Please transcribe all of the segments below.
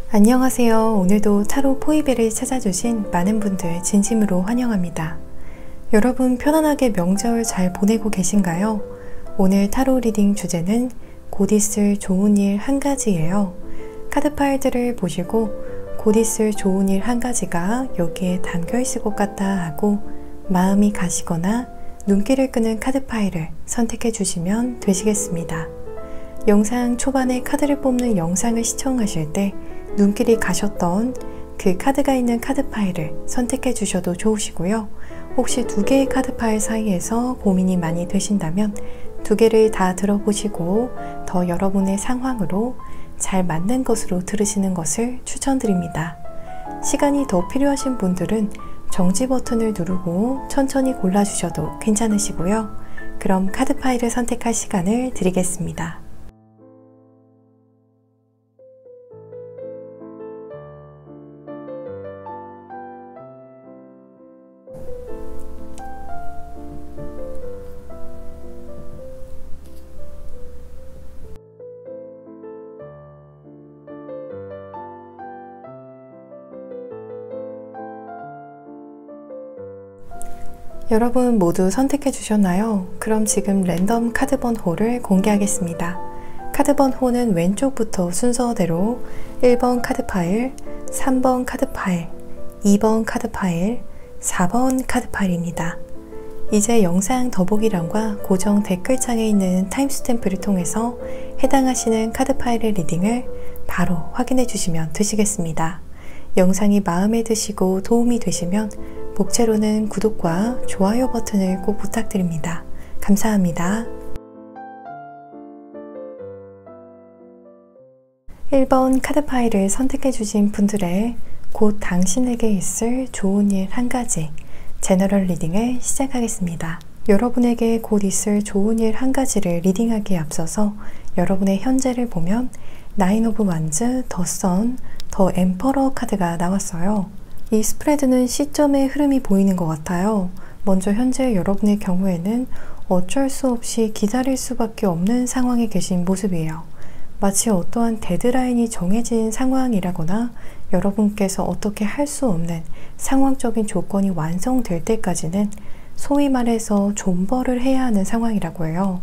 안녕하세요. 오늘도 타로 포이베를 찾아주신 많은 분들 진심으로 환영합니다. 여러분 편안하게 명절 잘 보내고 계신가요? 오늘 타로 리딩 주제는 곧 있을 좋은 일 한 가지예요. 카드 파일들을 보시고 곧 있을 좋은 일 한 가지가 여기에 담겨 있을 것 같다 하고 마음이 가시거나 눈길을 끄는 카드 파일을 선택해 주시면 되시겠습니다. 영상 초반에 카드를 뽑는 영상을 시청하실 때 눈길이 가셨던 그 카드가 있는 카드 파일을 선택해 주셔도 좋으시고요. 혹시 두 개의 카드 파일 사이에서 고민이 많이 되신다면 두 개를 다 들어보시고 더 여러분의 상황으로 잘 맞는 것으로 들으시는 것을 추천드립니다. 시간이 더 필요하신 분들은 정지 버튼을 누르고 천천히 골라주셔도 괜찮으시고요. 그럼 카드 파일을 선택할 시간을 드리겠습니다. 여러분 모두 선택해 주셨나요? 그럼 지금 랜덤 카드 번호를 공개하겠습니다. 카드 번호는 왼쪽부터 순서대로 1번 카드 파일, 3번 카드 파일, 2번 카드 파일, 4번 카드 파일입니다. 이제 영상 더보기란과 고정 댓글창에 있는 타임스탬프를 통해서 해당하시는 카드 파일의 리딩을 바로 확인해 주시면 되시겠습니다. 영상이 마음에 드시고 도움이 되시면 복채로는 구독과 좋아요 버튼을 꼭 부탁드립니다. 감사합니다. 1번 카드 파일을 선택해 주신 분들의 곧 당신에게 있을 좋은 일 한 가지 제너럴 리딩을 시작하겠습니다. 여러분에게 곧 있을 좋은 일 한 가지를 리딩하기에 앞서서 여러분의 현재를 보면 나인 오브 완즈, 더 선, 더 엠퍼러 카드가 나왔어요. 이 스프레드는 시점의 흐름이 보이는 것 같아요. 먼저 현재 여러분의 경우에는 어쩔 수 없이 기다릴 수밖에 없는 상황에 계신 모습이에요. 마치 어떠한 데드라인이 정해진 상황이라거나 여러분께서 어떻게 할 수 없는 상황적인 조건이 완성될 때까지는 소위 말해서 존버를 해야 하는 상황이라고 해요.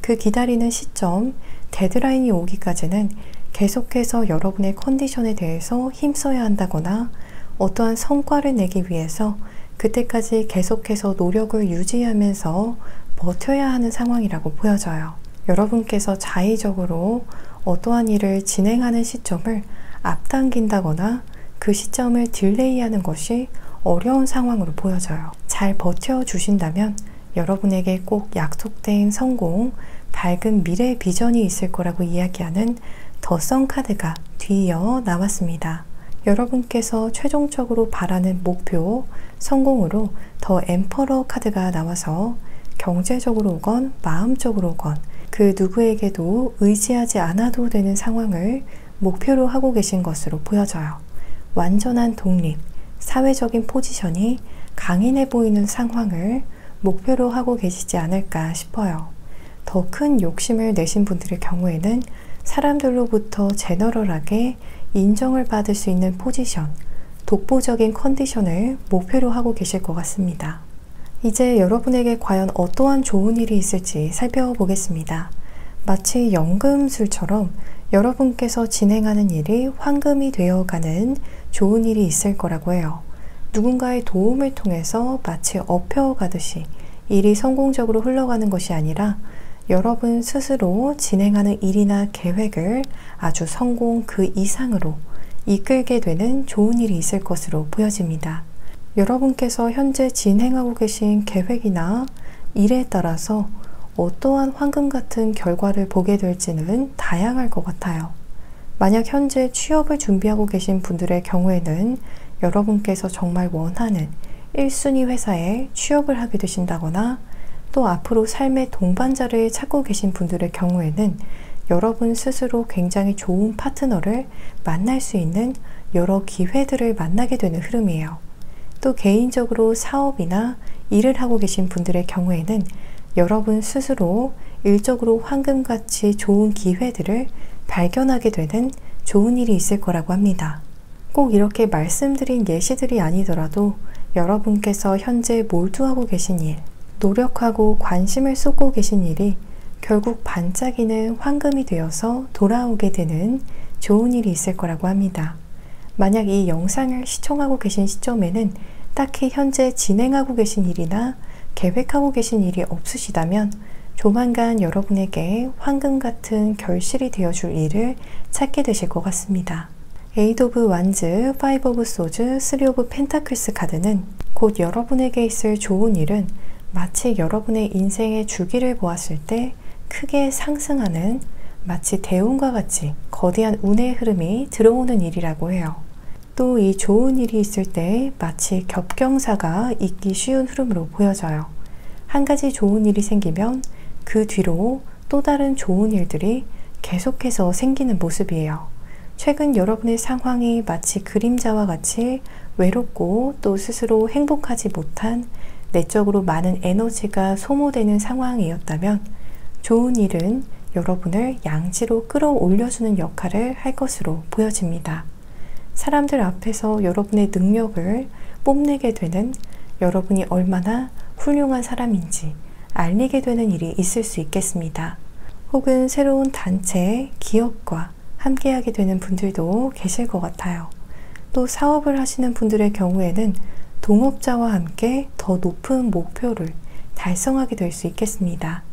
그 기다리는 시점, 데드라인이 오기까지는 계속해서 여러분의 컨디션에 대해서 힘써야 한다거나 어떠한 성과를 내기 위해서 그때까지 계속해서 노력을 유지하면서 버텨야 하는 상황이라고 보여져요. 여러분께서 자의적으로 어떠한 일을 진행하는 시점을 앞당긴다거나 그 시점을 딜레이하는 것이 어려운 상황으로 보여져요. 잘 버텨주신다면 여러분에게 꼭 약속된 성공, 밝은 미래 비전이 있을 거라고 이야기하는 더 선 카드가 뒤이어 나왔습니다. 여러분께서 최종적으로 바라는 목표, 성공으로 더 엠퍼러 카드가 나와서 경제적으로 오건 마음적으로 오건 그 누구에게도 의지하지 않아도 되는 상황을 목표로 하고 계신 것으로 보여져요. 완전한 독립, 사회적인 포지션이 강인해 보이는 상황을 목표로 하고 계시지 않을까 싶어요. 더 큰 욕심을 내신 분들의 경우에는 사람들로부터 제너럴하게 인정을 받을 수 있는 포지션, 독보적인 컨디션을 목표로 하고 계실 것 같습니다. 이제 여러분에게 과연 어떠한 좋은 일이 있을지 살펴보겠습니다. 마치 연금술처럼 여러분께서 진행하는 일이 황금이 되어가는 좋은 일이 있을 거라고 해요. 누군가의 도움을 통해서 마치 업혀가듯이 일이 성공적으로 흘러가는 것이 아니라 여러분 스스로 진행하는 일이나 계획을 아주 성공 그 이상으로 이끌게 되는 좋은 일이 있을 것으로 보여집니다. 여러분께서 현재 진행하고 계신 계획이나 일에 따라서 어떠한 황금 같은 결과를 보게 될지는 다양할 것 같아요. 만약 현재 취업을 준비하고 계신 분들의 경우에는 여러분께서 정말 원하는 1순위 회사에 취업을 하게 되신다거나 또 앞으로 삶의 동반자를 찾고 계신 분들의 경우에는 여러분 스스로 굉장히 좋은 파트너를 만날 수 있는 여러 기회들을 만나게 되는 흐름이에요. 또 개인적으로 사업이나 일을 하고 계신 분들의 경우에는 여러분 스스로 일적으로 황금같이 좋은 기회들을 발견하게 되는 좋은 일이 있을 거라고 합니다. 꼭 이렇게 말씀드린 예시들이 아니더라도 여러분께서 현재 몰두하고 계신 일, 노력하고 관심을 쏟고 계신 일이 결국 반짝이는 황금이 되어서 돌아오게 되는 좋은 일이 있을 거라고 합니다. 만약 이 영상을 시청하고 계신 시점에는 딱히 현재 진행하고 계신 일이나 계획하고 계신 일이 없으시다면 조만간 여러분에게 황금 같은 결실이 되어줄 일을 찾게 되실 것 같습니다. 에이드 오브 완즈, 파이브 오브 소즈, 쓰리 오브 펜타클스 카드는 곧 여러분에게 있을 좋은 일은 마치 여러분의 인생의 주기를 보았을 때 크게 상승하는 마치 대운과 같이 거대한 운의 흐름이 들어오는 일이라고 해요. 또 이 좋은 일이 있을 때 마치 겹경사가 있기 쉬운 흐름으로 보여져요. 한 가지 좋은 일이 생기면 그 뒤로 또 다른 좋은 일들이 계속해서 생기는 모습이에요. 최근 여러분의 상황이 마치 그림자와 같이 외롭고 또 스스로 행복하지 못한 내적으로 많은 에너지가 소모되는 상황이었다면 좋은 일은 여러분을 양지로 끌어올려주는 역할을 할 것으로 보여집니다. 사람들 앞에서 여러분의 능력을 뽐내게 되는 여러분이 얼마나 훌륭한 사람인지 알리게 되는 일이 있을 수 있겠습니다. 혹은 새로운 단체, 기업과 함께하게 되는 분들도 계실 것 같아요. 또 사업을 하시는 분들의 경우에는 동업자와 함께 더 높은 목표를 달성하게 될 수 있겠습니다.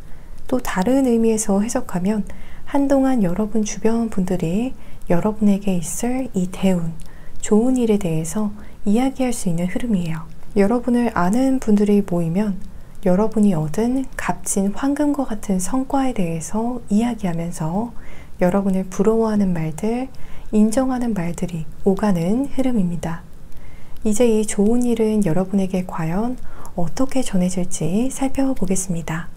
또 다른 의미에서 해석하면 한동안 여러분 주변 분들이 여러분에게 있을 이 대운, 좋은 일에 대해서 이야기할 수 있는 흐름이에요. 여러분을 아는 분들이 모이면 여러분이 얻은 값진 황금과 같은 성과에 대해서 이야기하면서 여러분을 부러워하는 말들, 인정하는 말들이 오가는 흐름입니다. 이제 이 좋은 일은 여러분에게 과연 어떻게 전해질지 살펴보겠습니다.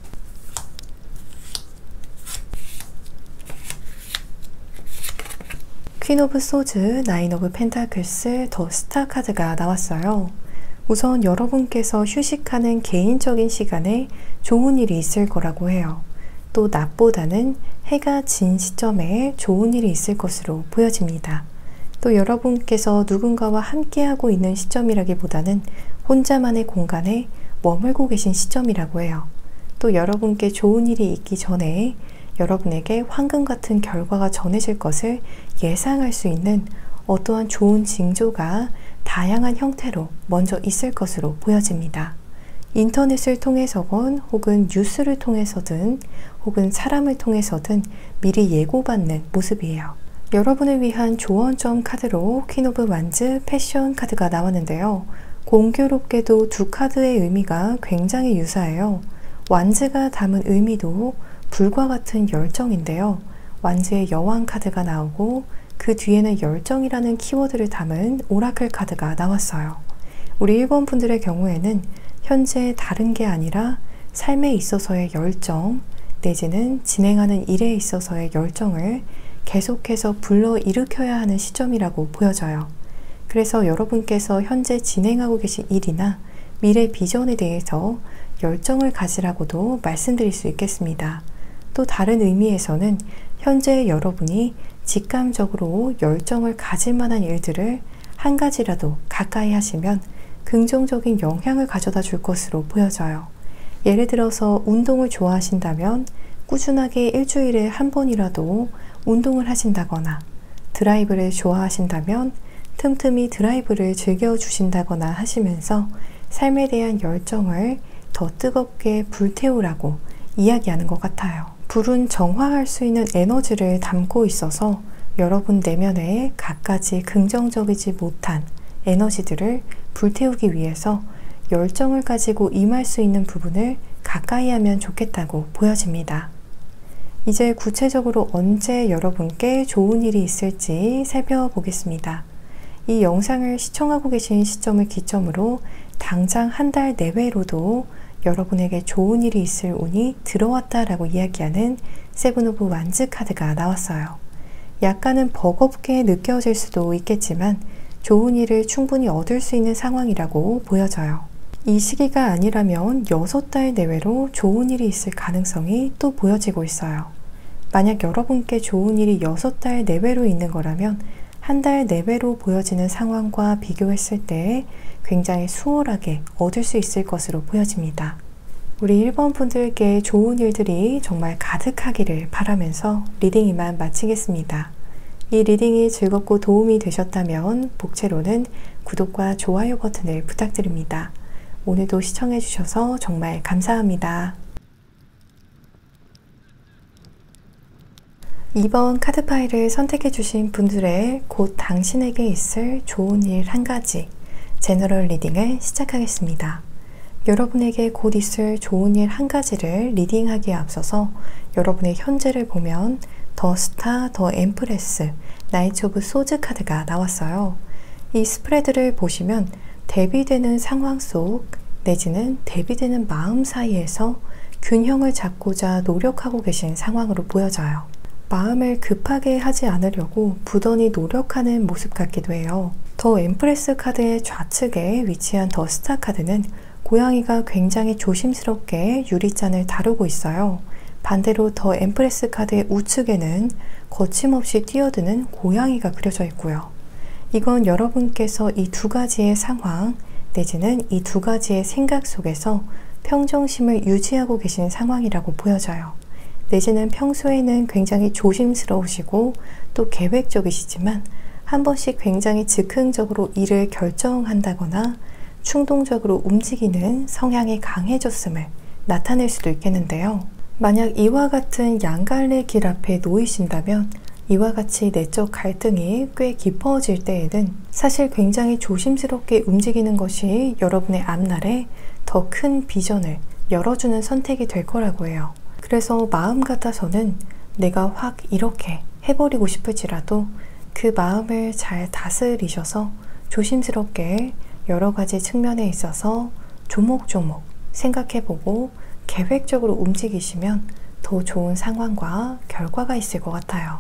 퀸 오브 소즈, 나인 오브 펜타클스, 더 스타 카드가 나왔어요. 우선 여러분께서 휴식하는 개인적인 시간에 좋은 일이 있을 거라고 해요. 또 낮보다는 해가 진 시점에 좋은 일이 있을 것으로 보여집니다. 또 여러분께서 누군가와 함께하고 있는 시점이라기보다는 혼자만의 공간에 머물고 계신 시점이라고 해요. 또 여러분께 좋은 일이 있기 전에 여러분에게 황금 같은 결과가 전해질 것을 예상할 수 있는 어떠한 좋은 징조가 다양한 형태로 먼저 있을 것으로 보여집니다. 인터넷을 통해서건 혹은 뉴스를 통해서든 혹은 사람을 통해서든 미리 예고받는 모습이에요. 여러분을 위한 조언점 카드로 퀸 오브 완즈 패션 카드가 나왔는데요. 공교롭게도 두 카드의 의미가 굉장히 유사해요. 완즈가 담은 의미도 불과 같은 열정인데요. 완즈의 여왕 카드가 나오고 그 뒤에는 열정이라는 키워드를 담은 오라클 카드가 나왔어요. 우리 1번 분들의 경우에는 현재 다른 게 아니라 삶에 있어서의 열정 내지는 진행하는 일에 있어서의 열정을 계속해서 불러일으켜야 하는 시점이라고 보여져요. 그래서 여러분께서 현재 진행하고 계신 일이나 미래 비전에 대해서 열정을 가지라고도 말씀드릴 수 있겠습니다. 또 다른 의미에서는 현재 여러분이 직감적으로 열정을 가질 만한 일들을 한 가지라도 가까이 하시면 긍정적인 영향을 가져다 줄 것으로 보여져요. 예를 들어서 운동을 좋아하신다면 꾸준하게 일주일에 한 번이라도 운동을 하신다거나 드라이브를 좋아하신다면 틈틈이 드라이브를 즐겨주신다거나 하시면서 삶에 대한 열정을 더 뜨겁게 불태우라고 이야기하는 것 같아요. 불은 정화할 수 있는 에너지를 담고 있어서 여러분 내면에 갖가지 긍정적이지 못한 에너지들을 불태우기 위해서 열정을 가지고 임할 수 있는 부분을 가까이 하면 좋겠다고 보여집니다. 이제 구체적으로 언제 여러분께 좋은 일이 있을지 살펴보겠습니다. 이 영상을 시청하고 계신 시점을 기점으로 당장 한 달 내외로도 여러분에게 좋은 일이 있을 운이 들어왔다라고 이야기하는 세븐 오브 완즈 카드가 나왔어요. 약간은 버겁게 느껴질 수도 있겠지만 좋은 일을 충분히 얻을 수 있는 상황이라고 보여져요. 이 시기가 아니라면 6달 내외로 좋은 일이 있을 가능성이 또 보여지고 있어요. 만약 여러분께 좋은 일이 6달 내외로 있는 거라면 한 달 내외로 보여지는 상황과 비교했을 때 굉장히 수월하게 얻을 수 있을 것으로 보여집니다. 우리 1번 분들께 좋은 일들이 정말 가득하기를 바라면서 리딩 이만 마치겠습니다. 이 리딩이 즐겁고 도움이 되셨다면 복채로는 구독과 좋아요 버튼을 부탁드립니다. 오늘도 시청해주셔서 정말 감사합니다. 2번 카드 파일을 선택해주신 분들의 곧 당신에게 있을 좋은 일 한 가지 제너럴 리딩을 시작하겠습니다. 여러분에게 곧 있을 좋은 일 한 가지를 리딩하기에 앞서서 여러분의 현재를 보면 더 스타, 더 엠프레스, 나이트 오브 소즈 카드가 나왔어요. 이 스프레드를 보시면 대비되는 상황 속 내지는 대비되는 마음 사이에서 균형을 잡고자 노력하고 계신 상황으로 보여져요. 마음을 급하게 하지 않으려고 부단히 노력하는 모습 같기도 해요. 더 엠프레스 카드의 좌측에 위치한 더 스타 카드는 고양이가 굉장히 조심스럽게 유리잔을 다루고 있어요. 반대로 더 엠프레스 카드의 우측에는 거침없이 뛰어드는 고양이가 그려져 있고요. 이건 여러분께서 이 두 가지의 상황 내지는 이 두 가지의 생각 속에서 평정심을 유지하고 계신 상황이라고 보여져요. 내지는 평소에는 굉장히 조심스러우시고 또 계획적이시지만 한 번씩 굉장히 즉흥적으로 일을 결정한다거나 충동적으로 움직이는 성향이 강해졌음을 나타낼 수도 있겠는데요. 만약 이와 같은 양갈래 길 앞에 놓이신다면 이와 같이 내적 갈등이 꽤 깊어질 때에는 사실 굉장히 조심스럽게 움직이는 것이 여러분의 앞날에 더 큰 비전을 열어주는 선택이 될 거라고 해요. 그래서 마음 같아서는 내가 확 이렇게 해버리고 싶을지라도 그 마음을 잘 다스리셔서 조심스럽게 여러 가지 측면에 있어서 조목조목 생각해보고 계획적으로 움직이시면 더 좋은 상황과 결과가 있을 것 같아요.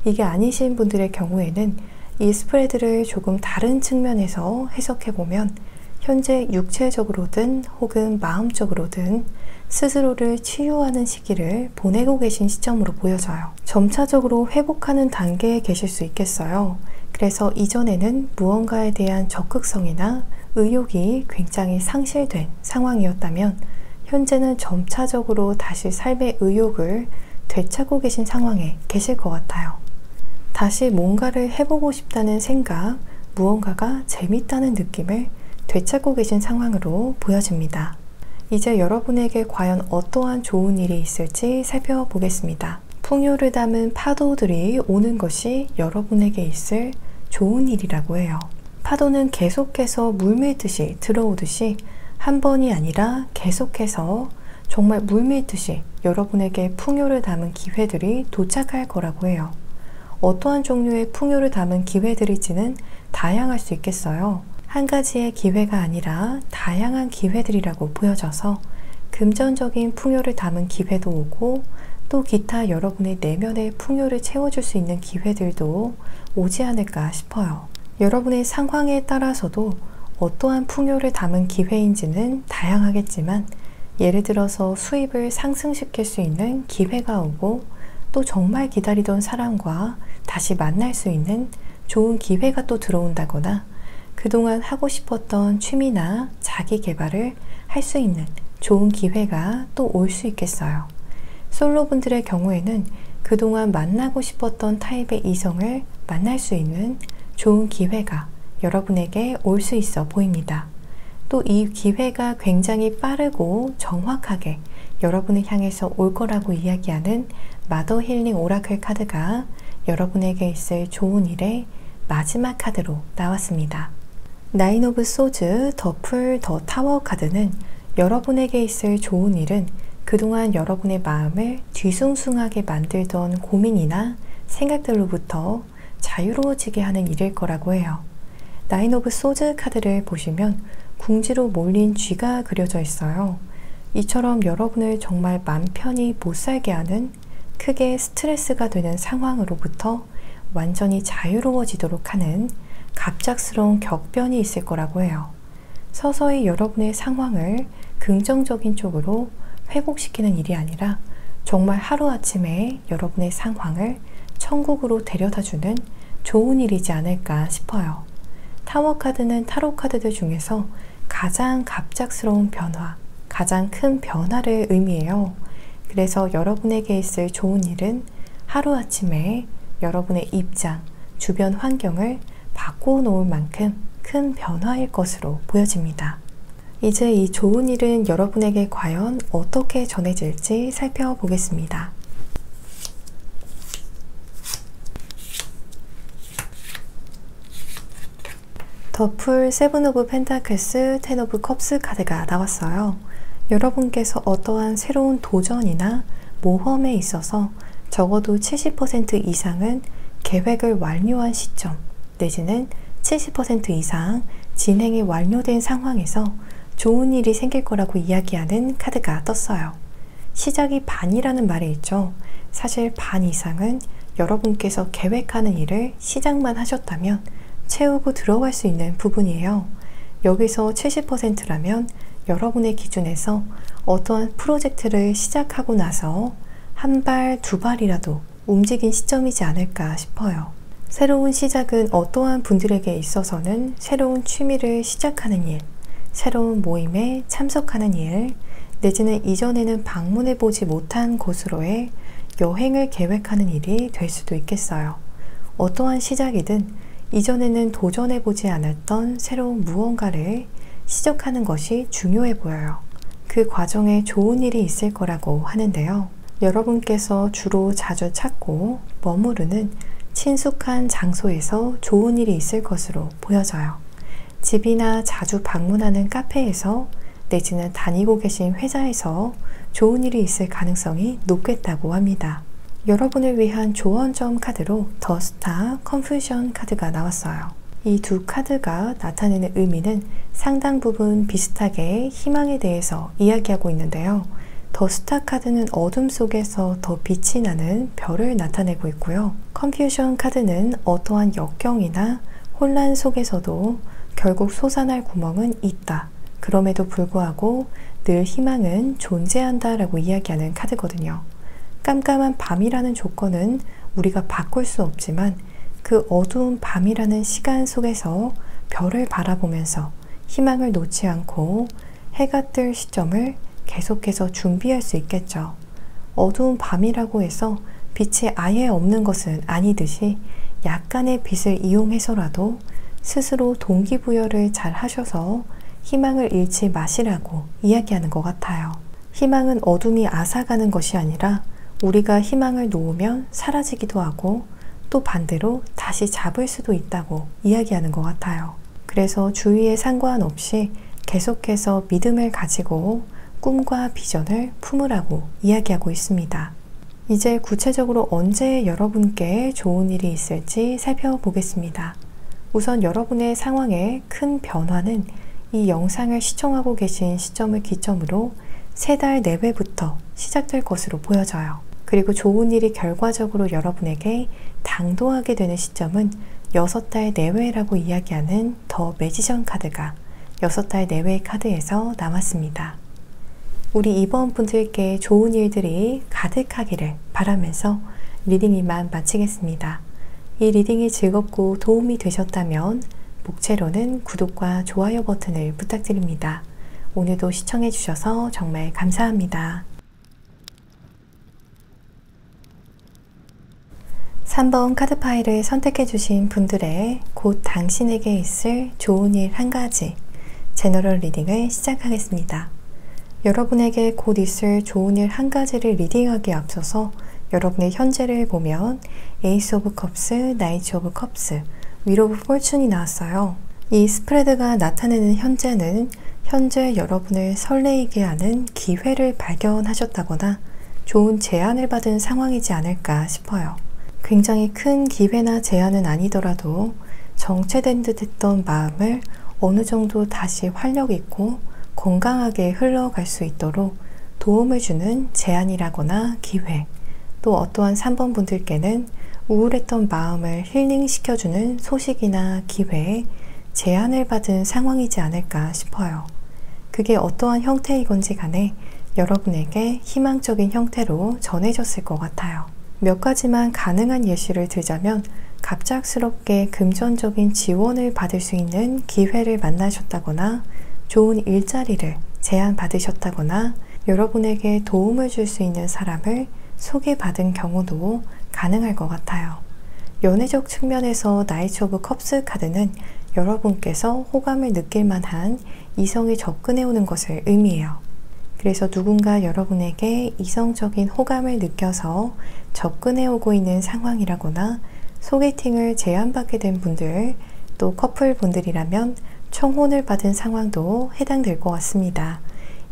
이게 아니신 분들의 경우에는 이 스프레드를 조금 다른 측면에서 해석해보면 현재 육체적으로든 혹은 마음적으로든 스스로를 치유하는 시기를 보내고 계신 시점으로 보여져요. 점차적으로 회복하는 단계에 계실 수 있겠어요. 그래서 이전에는 무언가에 대한 적극성이나 의욕이 굉장히 상실된 상황이었다면 현재는 점차적으로 다시 삶의 의욕을 되찾고 계신 상황에 계실 것 같아요. 다시 뭔가를 해보고 싶다는 생각, 무언가가 재밌다는 느낌을 되찾고 계신 상황으로 보여집니다. 이제 여러분에게 과연 어떠한 좋은 일이 있을지 살펴보겠습니다. 풍요를 담은 파도들이 오는 것이 여러분에게 있을 좋은 일이라고 해요. 파도는 계속해서 물밀듯이 들어오듯이 한 번이 아니라 계속해서 정말 물밀듯이 여러분에게 풍요를 담은 기회들이 도착할 거라고 해요. 어떠한 종류의 풍요를 담은 기회들일지는 다양할 수 있겠어요. 한 가지의 기회가 아니라 다양한 기회들이라고 보여져서 금전적인 풍요를 담은 기회도 오고 또 기타 여러분의 내면의 풍요를 채워줄 수 있는 기회들도 오지 않을까 싶어요. 여러분의 상황에 따라서도 어떠한 풍요를 담은 기회인지는 다양하겠지만 예를 들어서 수입을 상승시킬 수 있는 기회가 오고 또 정말 기다리던 사람과 다시 만날 수 있는 좋은 기회가 또 들어온다거나 그동안 하고 싶었던 취미나 자기 개발을 할 수 있는 좋은 기회가 또 올 수 있겠어요. 솔로분들의 경우에는 그동안 만나고 싶었던 타입의 이성을 만날 수 있는 좋은 기회가 여러분에게 올 수 있어 보입니다. 또 이 기회가 굉장히 빠르고 정확하게 여러분을 향해서 올 거라고 이야기하는 마더 힐링 오라클 카드가 여러분에게 있을 좋은 일의 마지막 카드로 나왔습니다. 나인 오브 소즈 더 풀 더 타워 카드는 여러분에게 있을 좋은 일은 그동안 여러분의 마음을 뒤숭숭하게 만들던 고민이나 생각들로부터 자유로워지게 하는 일일 거라고 해요. 나인 오브 소즈 카드를 보시면 궁지로 몰린 쥐가 그려져 있어요. 이처럼 여러분을 정말 맘 편히 못 살게 하는 크게 스트레스가 되는 상황으로부터 완전히 자유로워지도록 하는 갑작스러운 격변이 있을 거라고 해요. 서서히 여러분의 상황을 긍정적인 쪽으로 회복시키는 일이 아니라 정말 하루아침에 여러분의 상황을 천국으로 데려다주는 좋은 일이지 않을까 싶어요. 타워 카드는 타로 카드들 중에서 가장 갑작스러운 변화, 가장 큰 변화를 의미해요. 그래서 여러분에게 있을 좋은 일은 하루아침에 여러분의 입장, 주변 환경을 바꿔놓을 만큼 큰 변화일 것으로 보여집니다. 이제 이 좋은 일은 여러분에게 과연 어떻게 전해질지 살펴보겠습니다. 더 풀 세븐 오브 펜타클스, 텐 오브 컵스 카드가 나왔어요. 여러분께서 어떠한 새로운 도전이나 모험에 있어서 적어도 70% 이상은 계획을 완료한 시점 내지는 70% 이상 진행이 완료된 상황에서 좋은 일이 생길 거라고 이야기하는 카드가 떴어요. 시작이 반이라는 말이 있죠. 사실 반 이상은 여러분께서 계획하는 일을 시작만 하셨다면 채우고 들어갈 수 있는 부분이에요. 여기서 70%라면 여러분의 기준에서 어떠한 프로젝트를 시작하고 나서 한 발, 두 발이라도 움직인 시점이지 않을까 싶어요. 새로운 시작은 어떠한 분들에게 있어서는 새로운 취미를 시작하는 일, 새로운 모임에 참석하는 일, 내지는 이전에는 방문해보지 못한 곳으로의 여행을 계획하는 일이 될 수도 있겠어요. 어떠한 시작이든 이전에는 도전해보지 않았던 새로운 무언가를 시작하는 것이 중요해 보여요. 그 과정에 좋은 일이 있을 거라고 하는데요. 여러분께서 주로 자주 찾고 머무르는 친숙한 장소에서 좋은 일이 있을 것으로 보여져요. 집이나 자주 방문하는 카페에서 내지는 다니고 계신 회사에서 좋은 일이 있을 가능성이 높겠다고 합니다. 여러분을 위한 조언점 카드로 더 스타 컨퓨전 카드가 나왔어요. 이 두 카드가 나타내는 의미는 상당 부분 비슷하게 희망에 대해서 이야기하고 있는데요. 더 스타 카드는 어둠 속에서 더 빛이 나는 별을 나타내고 있고요. 컨퓨전 카드는 어떠한 역경이나 혼란 속에서도 결국 솟아날 구멍은 있다. 그럼에도 불구하고 늘 희망은 존재한다 라고 이야기하는 카드거든요. 깜깜한 밤이라는 조건은 우리가 바꿀 수 없지만 그 어두운 밤이라는 시간 속에서 별을 바라보면서 희망을 놓지 않고 해가 뜰 시점을 계속해서 준비할 수 있겠죠. 어두운 밤이라고 해서 빛이 아예 없는 것은 아니듯이 약간의 빛을 이용해서라도 스스로 동기부여를 잘 하셔서 희망을 잃지 마시라고 이야기하는 것 같아요. 희망은 어둠이 앗아가는 것이 아니라 우리가 희망을 놓으면 사라지기도 하고 또 반대로 다시 잡을 수도 있다고 이야기하는 것 같아요. 그래서 주위에 상관없이 계속해서 믿음을 가지고 꿈과 비전을 품으라고 이야기하고 있습니다. 이제 구체적으로 언제 여러분께 좋은 일이 있을지 살펴보겠습니다. 우선 여러분의 상황에 큰 변화는 이 영상을 시청하고 계신 시점을 기점으로 3달 내외부터 시작될 것으로 보여져요. 그리고 좋은 일이 결과적으로 여러분에게 당도하게 되는 시점은 6달 내외라고 이야기하는 더 매지션 카드가 6달 내외 카드에서 나왔습니다. 우리 이번 분들께 좋은 일들이 가득하기를 바라면서 리딩 이만 마치겠습니다. 이 리딩이 즐겁고 도움이 되셨다면 목채로는 구독과 좋아요 버튼을 부탁드립니다. 오늘도 시청해주셔서 정말 감사합니다. 3번 카드 파일을 선택해주신 분들의 곧 당신에게 있을 좋은 일 한 가지 제너럴 리딩을 시작하겠습니다. 여러분에게 곧 있을 좋은 일 한 가지를 리딩하기에 앞서서 여러분의 현재를 보면 에이스 오브 컵스, 나이트 오브 컵스, 윌 오브 포춘이 나왔어요. 이 스프레드가 나타내는 현재는 현재 여러분을 설레이게 하는 기회를 발견하셨다거나 좋은 제안을 받은 상황이지 않을까 싶어요. 굉장히 큰 기회나 제안은 아니더라도 정체된 듯 했던 마음을 어느 정도 다시 활력 있고 건강하게 흘러갈 수 있도록 도움을 주는 제안이라거나 기회, 또 어떠한 3번 분들께는 우울했던 마음을 힐링시켜주는 소식이나 기회, 제안을 받은 상황이지 않을까 싶어요. 그게 어떠한 형태이건지 간에 여러분에게 희망적인 형태로 전해졌을 것 같아요. 몇 가지만 가능한 예시를 들자면 갑작스럽게 금전적인 지원을 받을 수 있는 기회를 만나셨다거나 좋은 일자리를 제안받으셨다거나 여러분에게 도움을 줄 수 있는 사람을 소개받은 경우도 가능할 것 같아요. 연애적 측면에서 나이트 오브 컵스 카드는 여러분께서 호감을 느낄 만한 이성이 접근해 오는 것을 의미해요. 그래서 누군가 여러분에게 이성적인 호감을 느껴서 접근해 오고 있는 상황이라거나 소개팅을 제안받게 된 분들, 또 커플 분들이라면 청혼을 받은 상황도 해당될 것 같습니다.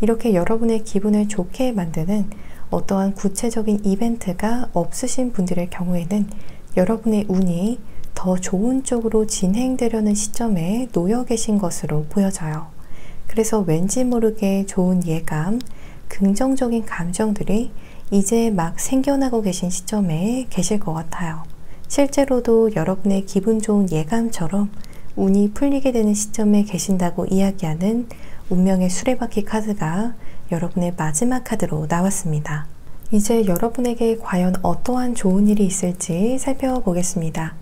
이렇게 여러분의 기분을 좋게 만드는 어떠한 구체적인 이벤트가 없으신 분들의 경우에는 여러분의 운이 더 좋은 쪽으로 진행되려는 시점에 놓여 계신 것으로 보여져요. 그래서 왠지 모르게 좋은 예감, 긍정적인 감정들이 이제 막 생겨나고 계신 시점에 계실 것 같아요. 실제로도 여러분의 기분 좋은 예감처럼 운이 풀리게 되는 시점에 계신다고 이야기하는 운명의 수레바퀴 카드가 여러분의 마지막 카드로 나왔습니다. 이제 여러분에게 과연 어떠한 좋은 일이 있을지 살펴보겠습니다.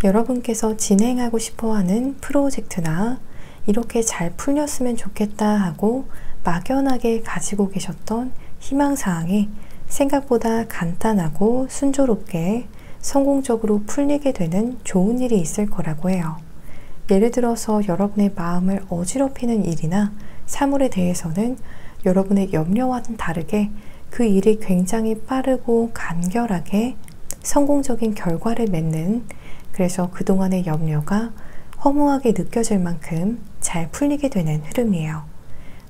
여러분께서 진행하고 싶어하는 프로젝트나 이렇게 잘 풀렸으면 좋겠다 하고 막연하게 가지고 계셨던 희망사항이 생각보다 간단하고 순조롭게 성공적으로 풀리게 되는 좋은 일이 있을 거라고 해요. 예를 들어서 여러분의 마음을 어지럽히는 일이나 사물에 대해서는 여러분의 염려와는 다르게 그 일이 굉장히 빠르고 간결하게 성공적인 결과를 맺는, 그래서 그동안의 염려가 허무하게 느껴질 만큼 잘 풀리게 되는 흐름이에요.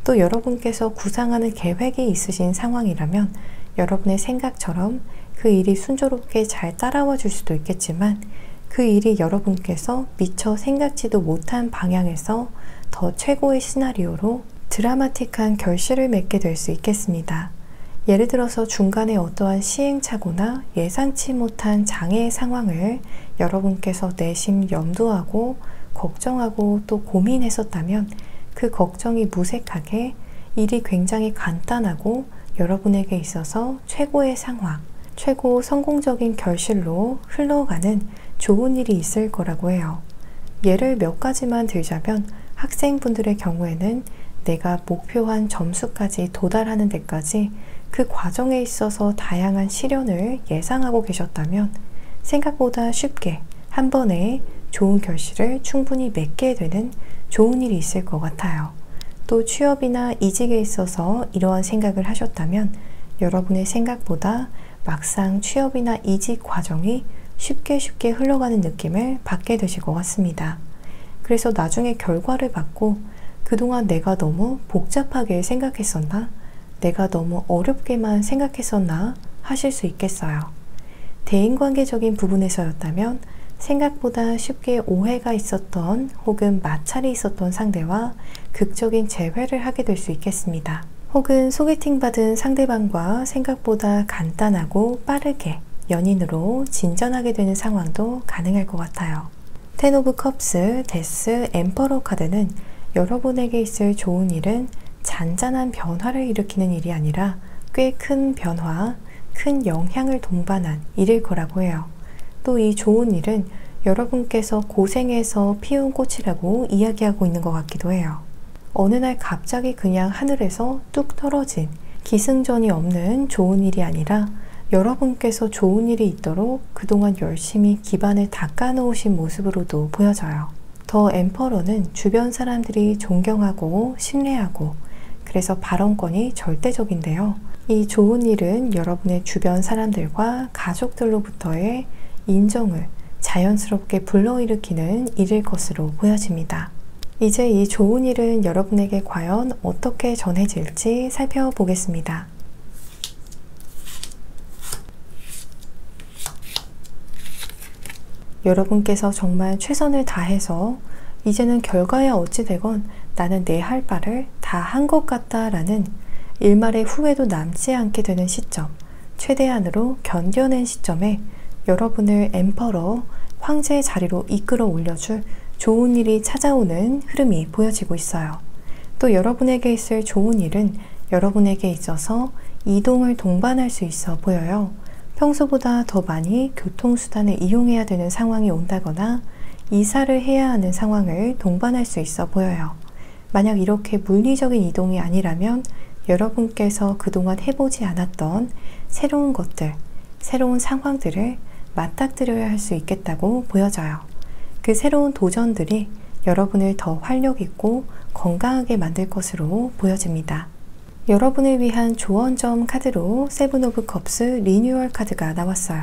또 여러분께서 구상하는 계획이 있으신 상황이라면 여러분의 생각처럼 그 일이 순조롭게 잘 따라와 줄 수도 있겠지만 그 일이 여러분께서 미처 생각지도 못한 방향에서 더 최고의 시나리오로 드라마틱한 결실을 맺게 될 수 있겠습니다. 예를 들어서 중간에 어떠한 시행착오나 예상치 못한 장애 상황을 여러분께서 내심 염두하고 걱정하고 또 고민했었다면 그 걱정이 무색하게 일이 굉장히 간단하고 여러분에게 있어서 최고의 상황, 최고 성공적인 결실로 흘러가는 좋은 일이 있을 거라고 해요. 예를 몇 가지만 들자면 학생분들의 경우에는 내가 목표한 점수까지 도달하는 데까지 그 과정에 있어서 다양한 시련을 예상하고 계셨다면 생각보다 쉽게 한 번에 좋은 결실을 충분히 맺게 되는 좋은 일이 있을 것 같아요. 또 취업이나 이직에 있어서 이러한 생각을 하셨다면 여러분의 생각보다 막상 취업이나 이직 과정이 쉽게 흘러가는 느낌을 받게 되실 것 같습니다. 그래서 나중에 결과를 받고 그동안 내가 너무 복잡하게 생각했었나? 내가 너무 어렵게만 생각했었나? 하실 수 있겠어요. 대인관계적인 부분에서였다면 생각보다 쉽게 오해가 있었던 혹은 마찰이 있었던 상대와 극적인 재회를 하게 될 수 있겠습니다. 혹은 소개팅 받은 상대방과 생각보다 간단하고 빠르게 연인으로 진전하게 되는 상황도 가능할 것 같아요. 텐 오브 컵스, 데스, 엠퍼러 카드는 여러분에게 있을 좋은 일은 잔잔한 변화를 일으키는 일이 아니라 꽤 큰 변화, 큰 영향을 동반한 일일 거라고 해요. 또 이 좋은 일은 여러분께서 고생해서 피운 꽃이라고 이야기하고 있는 것 같기도 해요. 어느 날 갑자기 그냥 하늘에서 뚝 떨어진 기승전이 없는 좋은 일이 아니라 여러분께서 좋은 일이 있도록 그동안 열심히 기반을 닦아 놓으신 모습으로도 보여져요. 더 엠퍼러는 주변 사람들이 존경하고 신뢰하고 그래서 발언권이 절대적인데요. 이 좋은 일은 여러분의 주변 사람들과 가족들로부터의 인정을 자연스럽게 불러일으키는 일일 것으로 보여집니다. 이제 이 좋은 일은 여러분에게 과연 어떻게 전해질지 살펴보겠습니다. 여러분께서 정말 최선을 다해서 이제는 결과야 어찌되건 나는 내 할 바를 다 한 것 같다라는 일말의 후회도 남지 않게 되는 시점, 최대한으로 견뎌낸 시점에 여러분을 엠퍼러, 황제의 자리로 이끌어 올려줄 좋은 일이 찾아오는 흐름이 보여지고 있어요. 또 여러분에게 있을 좋은 일은 여러분에게 있어서 이동을 동반할 수 있어 보여요. 평소보다 더 많이 교통수단을 이용해야 되는 상황이 온다거나 이사를 해야 하는 상황을 동반할 수 있어 보여요. 만약 이렇게 물리적인 이동이 아니라면 여러분께서 그동안 해보지 않았던 새로운 것들, 새로운 상황들을 맞닥뜨려야 할 수 있겠다고 보여져요. 그 새로운 도전들이 여러분을 더 활력 있고 건강하게 만들 것으로 보여집니다. 여러분을 위한 조언점 카드로 세븐 오브 컵스 리뉴얼 카드가 나왔어요.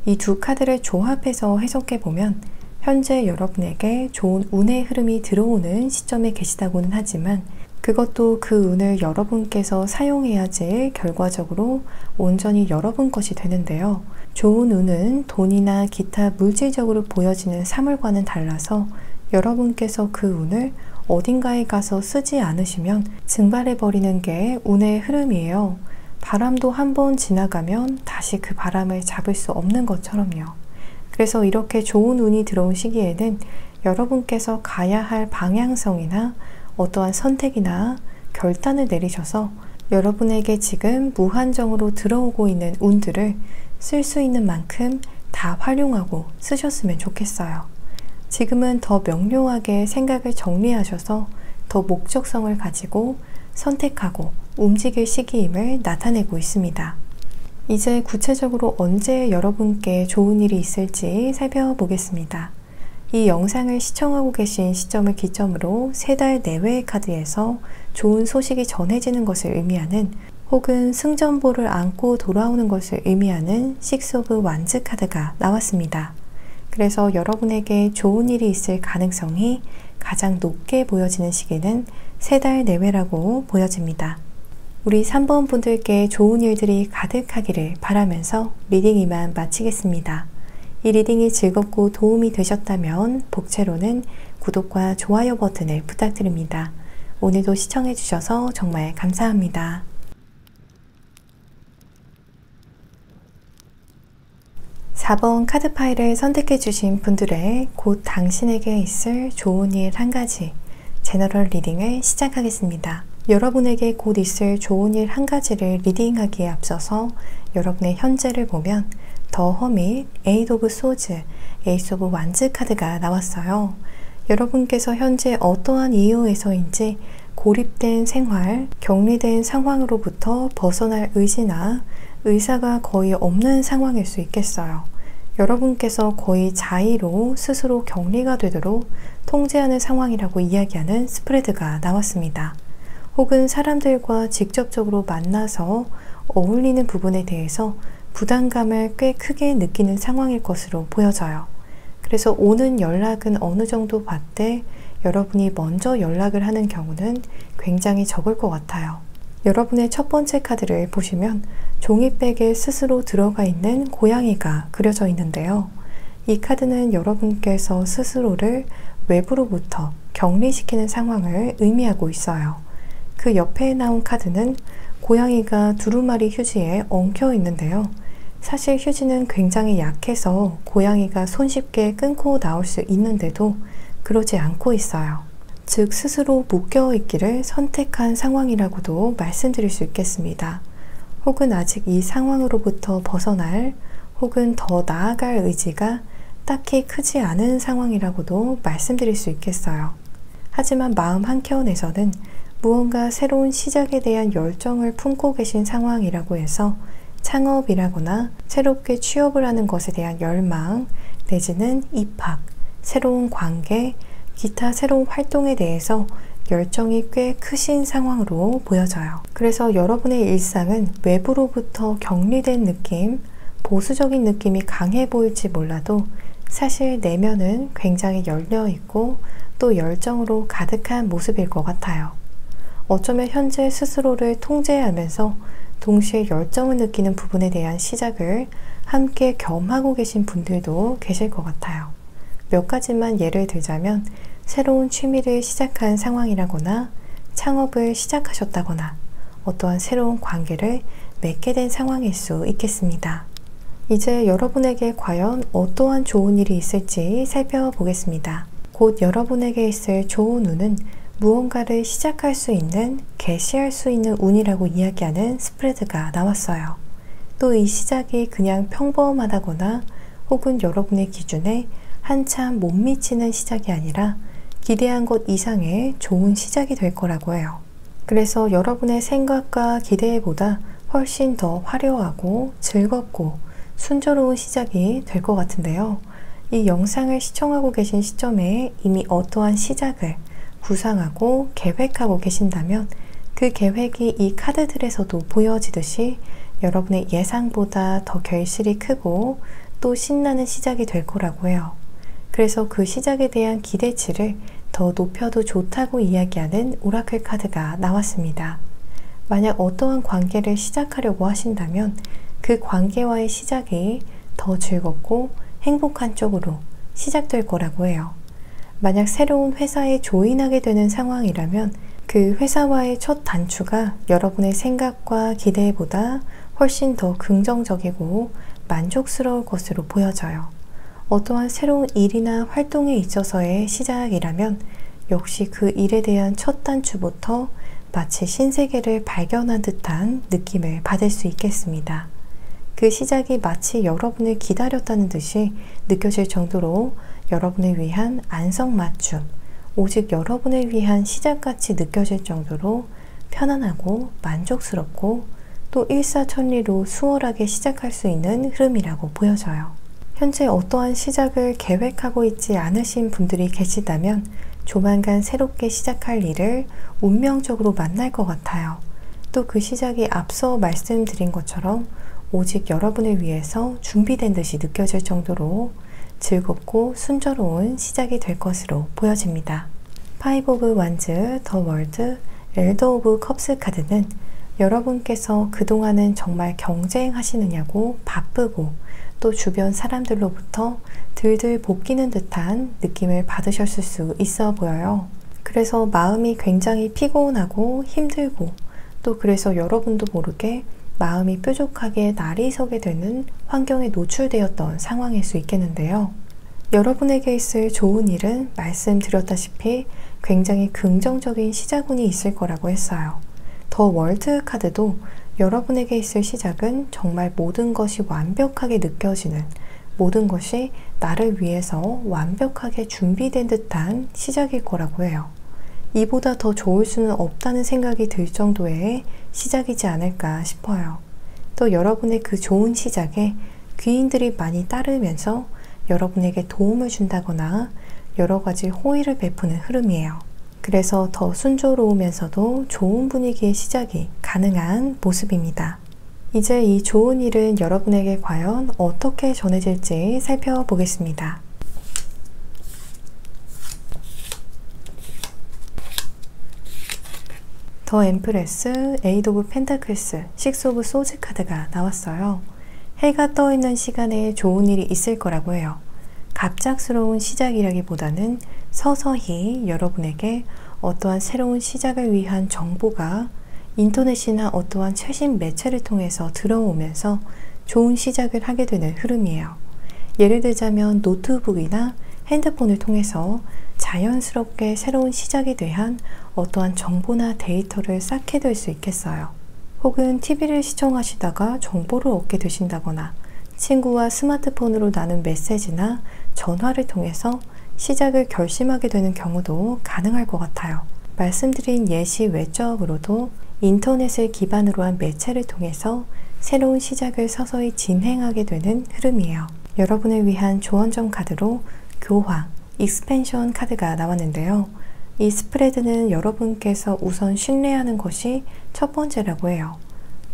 이 두 카드를 조합해서 해석해보면 현재 여러분에게 좋은 운의 흐름이 들어오는 시점에 계시다고는 하지만 그것도 그 운을 여러분께서 사용해야지 결과적으로 온전히 여러분 것이 되는데요. 좋은 운은 돈이나 기타 물질적으로 보여지는 사물과는 달라서 여러분께서 그 운을 어딘가에 가서 쓰지 않으시면 증발해버리는 게 운의 흐름이에요. 바람도 한번 지나가면 다시 그 바람을 잡을 수 없는 것처럼요. 그래서 이렇게 좋은 운이 들어온 시기에는 여러분께서 가야 할 방향성이나 어떠한 선택이나 결단을 내리셔서 여러분에게 지금 무한정으로 들어오고 있는 운들을 쓸 수 있는 만큼 다 활용하고 쓰셨으면 좋겠어요. 지금은 더 명료하게 생각을 정리하셔서 더 목적성을 가지고 선택하고 움직일 시기임을 나타내고 있습니다. 이제 구체적으로 언제 여러분께 좋은 일이 있을지 살펴보겠습니다. 이 영상을 시청하고 계신 시점을 기점으로 3달 내외의 카드에서 좋은 소식이 전해지는 것을 의미하는 혹은 승전보를 안고 돌아오는 것을 의미하는 식스 오브 완즈 카드가 나왔습니다. 그래서 여러분에게 좋은 일이 있을 가능성이 가장 높게 보여지는 시기는 3달 내외라고 보여집니다. 우리 3번 분들께 좋은 일들이 가득하기를 바라면서 리딩 이만 마치겠습니다. 이 리딩이 즐겁고 도움이 되셨다면 복채로는 구독과 좋아요 버튼을 부탁드립니다. 오늘도 시청해주셔서 정말 감사합니다. (4번) 카드 파일을 선택해주신 분들의 곧 당신에게 있을 좋은 일 한 가지 제너럴 리딩을 시작하겠습니다. 여러분에게 곧 있을 좋은 일 한 가지를 리딩하기에 앞서서 여러분의 현재를 보면 더 허밋, 에이드 오브 소즈, 에이스 오브 완즈 카드가 나왔어요. 여러분께서 현재 어떠한 이유에서인지 고립된 생활, 격리된 상황으로부터 벗어날 의지나 의사가 거의 없는 상황일 수 있겠어요. 여러분께서 거의 자의로 스스로 격리가 되도록 통제하는 상황이라고 이야기하는 스프레드가 나왔습니다. 혹은 사람들과 직접적으로 만나서 어울리는 부분에 대해서 부담감을 꽤 크게 느끼는 상황일 것으로 보여져요. 그래서 오는 연락은 어느 정도 받되 여러분이 먼저 연락을 하는 경우는 굉장히 적을 것 같아요. 여러분의 첫 번째 카드를 보시면 종이백에 스스로 들어가 있는 고양이가 그려져 있는데요. 이 카드는 여러분께서 스스로를 외부로부터 격리시키는 상황을 의미하고 있어요. 그 옆에 나온 카드는 고양이가 두루마리 휴지에 엉켜 있는데요. 사실 휴지는 굉장히 약해서 고양이가 손쉽게 끊고 나올 수 있는데도 그러지 않고 있어요. 즉 스스로 묶여있기를 선택한 상황이라고도 말씀드릴 수 있겠습니다. 혹은 아직 이 상황으로부터 벗어날 혹은 더 나아갈 의지가 딱히 크지 않은 상황이라고도 말씀드릴 수 있겠어요. 하지만 마음 한켠에서는 무언가 새로운 시작에 대한 열정을 품고 계신 상황이라고 해서 창업이라거나 새롭게 취업을 하는 것에 대한 열망 내지는 입학, 새로운 관계, 기타 새로운 활동에 대해서 열정이 꽤 크신 상황으로 보여져요. 그래서 여러분의 일상은 외부로부터 격리된 느낌, 보수적인 느낌이 강해 보일지 몰라도 사실 내면은 굉장히 열려있고 또 열정으로 가득한 모습일 것 같아요. 어쩌면 현재 스스로를 통제하면서 동시에 열정을 느끼는 부분에 대한 시작을 함께 겸하고 계신 분들도 계실 것 같아요. 몇 가지만 예를 들자면 새로운 취미를 시작한 상황이라거나 창업을 시작하셨다거나 어떠한 새로운 관계를 맺게 된 상황일 수 있겠습니다. 이제 여러분에게 과연 어떠한 좋은 일이 있을지 살펴보겠습니다. 곧 여러분에게 있을 좋은 운은 무언가를 시작할 수 있는, 개시할 수 있는 운이라고 이야기하는 스프레드가 나왔어요. 또 이 시작이 그냥 평범하다거나 혹은 여러분의 기준에 한참 못 미치는 시작이 아니라 기대한 것 이상의 좋은 시작이 될 거라고 해요. 그래서 여러분의 생각과 기대보다 훨씬 더 화려하고 즐겁고 순조로운 시작이 될 것 같은데요. 이 영상을 시청하고 계신 시점에 이미 어떠한 시작을 구상하고 계획하고 계신다면 그 계획이 이 카드들에서도 보여지듯이 여러분의 예상보다 더 결실이 크고 또 신나는 시작이 될 거라고 해요. 그래서 그 시작에 대한 기대치를 더 높여도 좋다고 이야기하는 오라클 카드가 나왔습니다. 만약 어떠한 관계를 시작하려고 하신다면 그 관계와의 시작이 더 즐겁고 행복한 쪽으로 시작될 거라고 해요. 만약 새로운 회사에 조인하게 되는 상황이라면 그 회사와의 첫 단추가 여러분의 생각과 기대보다 훨씬 더 긍정적이고 만족스러울 것으로 보여져요. 어떠한 새로운 일이나 활동에 있어서의 시작이라면 역시 그 일에 대한 첫 단추부터 마치 신세계를 발견한 듯한 느낌을 받을 수 있겠습니다. 그 시작이 마치 여러분을 기다렸다는 듯이 느껴질 정도로 여러분을 위한 안성맞춤, 오직 여러분을 위한 시작같이 느껴질 정도로 편안하고 만족스럽고 또 일사천리로 수월하게 시작할 수 있는 흐름이라고 보여져요. 현재 어떠한 시작을 계획하고 있지 않으신 분들이 계시다면 조만간 새롭게 시작할 일을 운명적으로 만날 것 같아요. 또 그 시작이 앞서 말씀드린 것처럼 오직 여러분을 위해서 준비된 듯이 느껴질 정도로 즐겁고 순조로운 시작이 될 것으로 보여집니다. 파이브 오브 완즈, 더 월드, 엘더 오브 컵스 카드는 여러분께서 그동안은 정말 경쟁하시느냐고 바쁘고 또 주변 사람들로부터 들들 볶이는 듯한 느낌을 받으셨을 수 있어 보여요. 그래서 마음이 굉장히 피곤하고 힘들고 또 그래서 여러분도 모르게 마음이 뾰족하게 날이 서게 되는 환경에 노출되었던 상황일 수 있겠는데요. 여러분에게 있을 좋은 일은 말씀드렸다시피 굉장히 긍정적인 시작운이 있을 거라고 했어요. 더 월드 카드도 여러분에게 있을 시작은 정말 모든 것이 완벽하게 느껴지는 모든 것이 나를 위해서 완벽하게 준비된 듯한 시작일 거라고 해요. 이보다 더 좋을 수는 없다는 생각이 들 정도의 시작이지 않을까 싶어요. 또 여러분의 그 좋은 시작에 귀인들이 많이 따르면서 여러분에게 도움을 준다거나 여러 가지 호의를 베푸는 흐름이에요. 그래서 더 순조로우면서도 좋은 분위기의 시작이 가능한 모습입니다. 이제 이 좋은 일은 여러분에게 과연 어떻게 전해질지 살펴보겠습니다. 더 엠프레스, 에이드 오브 펜타클스, 식스 오브 소즈 카드가 나왔어요. 해가 떠있는 시간에 좋은 일이 있을 거라고 해요. 갑작스러운 시작이라기보다는 서서히 여러분에게 어떠한 새로운 시작을 위한 정보가 인터넷이나 어떠한 최신 매체를 통해서 들어오면서 좋은 시작을 하게 되는 흐름이에요. 예를 들자면 노트북이나 핸드폰을 통해서 자연스럽게 새로운 시작에 대한 어떠한 정보나 데이터를 쌓게 될 수 있겠어요. 혹은 TV를 시청하시다가 정보를 얻게 되신다거나 친구와 스마트폰으로 나눈 메시지나 전화를 통해서 시작을 결심하게 되는 경우도 가능할 것 같아요. 말씀드린 예시 외적으로도 인터넷을 기반으로 한 매체를 통해서 새로운 시작을 서서히 진행하게 되는 흐름이에요. 여러분을 위한 조언점 카드로 교황, 익스펜션 카드가 나왔는데요. 이 스프레드는 여러분께서 우선 신뢰하는 것이 첫 번째라고 해요.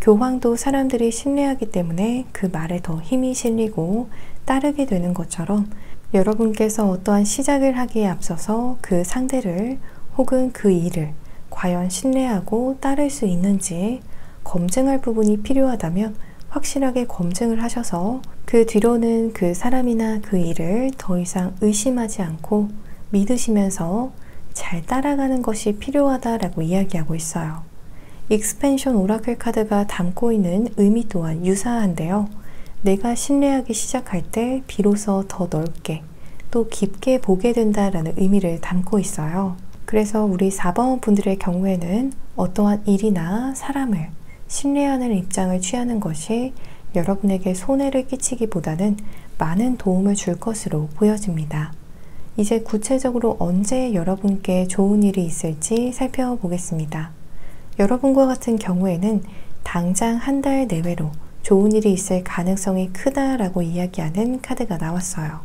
교황도 사람들이 신뢰하기 때문에 그 말에 더 힘이 실리고 따르게 되는 것처럼 여러분께서 어떠한 시작을 하기에 앞서서 그 상대를 혹은 그 일을 과연 신뢰하고 따를 수 있는지 검증할 부분이 필요하다면 확실하게 검증을 하셔서 그 뒤로는 그 사람이나 그 일을 더 이상 의심하지 않고 믿으시면서 잘 따라가는 것이 필요하다라고 이야기하고 있어요. 익스펜션 오라클 카드가 담고 있는 의미 또한 유사한데요. 내가 신뢰하기 시작할 때 비로소 더 넓게 또 깊게 보게 된다라는 의미를 담고 있어요. 그래서 우리 4번 분들의 경우에는 어떠한 일이나 사람을 신뢰하는 입장을 취하는 것이 여러분에게 손해를 끼치기보다는 많은 도움을 줄 것으로 보여집니다. 이제 구체적으로 언제 여러분께 좋은 일이 있을지 살펴보겠습니다. 여러분과 같은 경우에는 당장 한 달 내외로 좋은 일이 있을 가능성이 크다라고 이야기하는 카드가 나왔어요.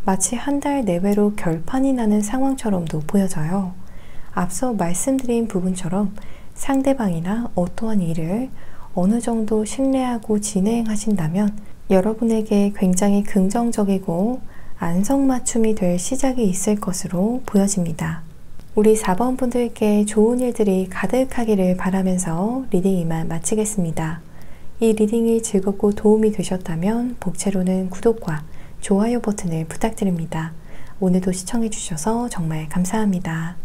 마치 한 달 내외로 결판이 나는 상황처럼도 보여져요. 앞서 말씀드린 부분처럼 상대방이나 어떠한 일을 어느 정도 신뢰하고 진행하신다면 여러분에게 굉장히 긍정적이고 안성맞춤이 될 시작이 있을 것으로 보여집니다. 우리 4번 분들께 좋은 일들이 가득하기를 바라면서 리딩 이만 마치겠습니다. 이 리딩이 즐겁고 도움이 되셨다면 복채로는 구독과 좋아요 버튼을 부탁드립니다. 오늘도 시청해주셔서 정말 감사합니다.